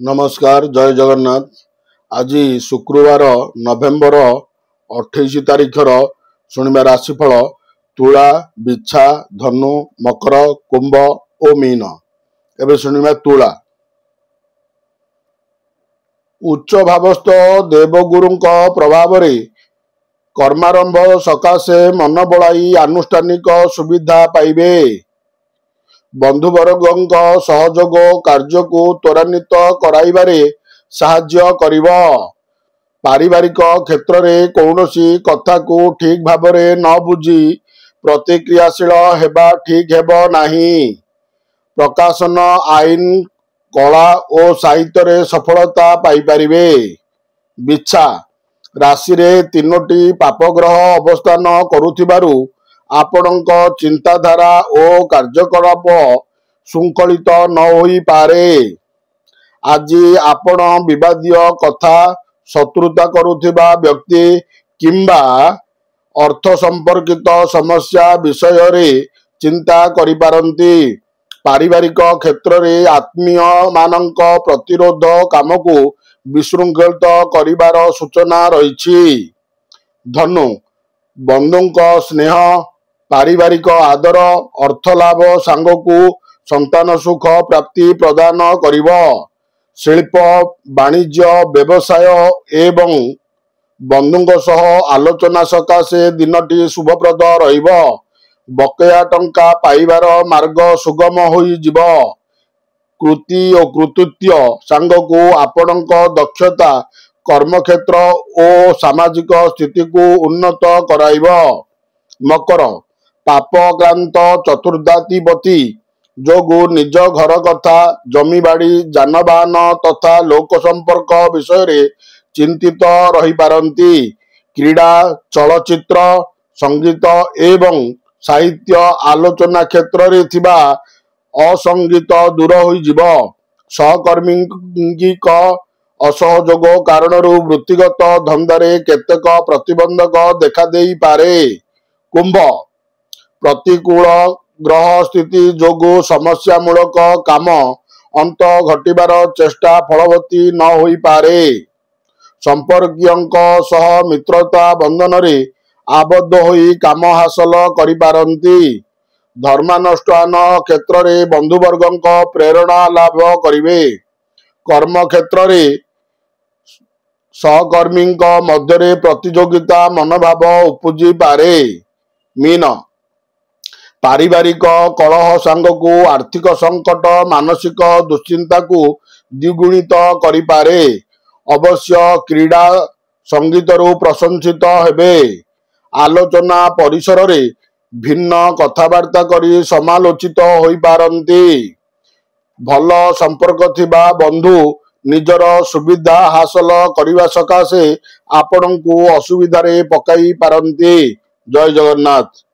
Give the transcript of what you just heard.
नमस्कार जय जगन्नाथ। आज शुक्रवार नवेम्बर 28 तारिखर शुणिबा राशिफल तुला बिछा धनु मकर कुंभ और मीन। एबे शुणिबा तुला। उच्च भावस्थ देवगुरु प्रभाव रे कर्मारंभ सकाशे मन बड़ाई आनुष्ठानिक सुविधा पाइबे। बंधुवर्ग सहयोग कार्य को त्वरान्वित कराइबारे साहाय्य करिब। पारिवारिक क्षेत्र में कौनसी कथा को ठीक भावरे न बुझी प्रतिक्रियाशील हेबा ठीक हेब नाही। प्रकाशन आईन कला और साहित्य रे सफलता पाई परिबे। बिछा राशि रे तीनोटी पापग्रह अवस्थान करुथिबारु आपणक चिंताधारा और कार्यकलाप शृंखलित न होई पारे। आज आपण विवादीय कथा शत्रुता करुथिबा व्यक्ति किंबा अर्थ संपर्कित समस्या विषय रे चिंता करि पारंती। पारिवारिक क्षेत्र रे आत्मीय मानक प्रतिरोध काम को विशृंखलित करिबार सूचना रहिछि। धनु बंधुक स्नेह पारिवारिक आदर अर्थ लाभ सांग को संतान सुख प्राप्ति प्रदान करिब। शिल्प वाणिज्य व्यवसाय एवं बंधुक सह आलोचना सकाशे दिनटी शुभप्रद रहिब। बकेया टंका पाइबार मार्ग सुगम होई जिव। कृति और कृतित्व सांग को आपणक दक्षता कर्मक्षेत्र और सामाजिक स्थिति को उन्नत कराइब। मकर पापक्रांत चतुर्दातिपति जोगु निज घर कथा जमी बाड़ी जानवाहन तथा लोक संपर्क विषय रे चिंतित रही पारंती। क्रीड़ा चलचित्र संगीत एवं साहित्य आलोचना क्षेत्र रे थिबा असंगीत दूर होई जिव। सहकर्मी असहयोग कारण वृत्तिगत धंदारे केतेक प्रतिबंधक देखा देई पारे। कुंभ प्रतिकूल ग्रह स्थिति जोगु समस्या मूलक काम अंत घटिबार चेष्टा फलवती न होई पारे। संपर्कियंक सह मित्रता बंधन रे आबद्ध होई काम हासिल करि पारंती। धर्मानुष्ठान क्षेत्र रे बंधुवर्गंक प्रेरणा लाभ करिवे। कर्म क्षेत्र रे सहकर्मी मध्य प्रतियोगिता मनोभाव उपजी पारे। मीन पारिवारिक कलह सांग को आर्थिक संकट मानसिक दुश्चिंता को द्विगुणित करि पारे। अवश्य क्रीड़ा संगीत रु प्रशंसित हेबे। आलोचना परिसर रे भिन्न कथबार्ता करी समालोचित होई पारंती। भल संपर्क थिबा बंधु निजर सुविधा हासिल करिवा सकाशे आपणकु असुविधा रे पकाई पारंती। जय जगन्नाथ।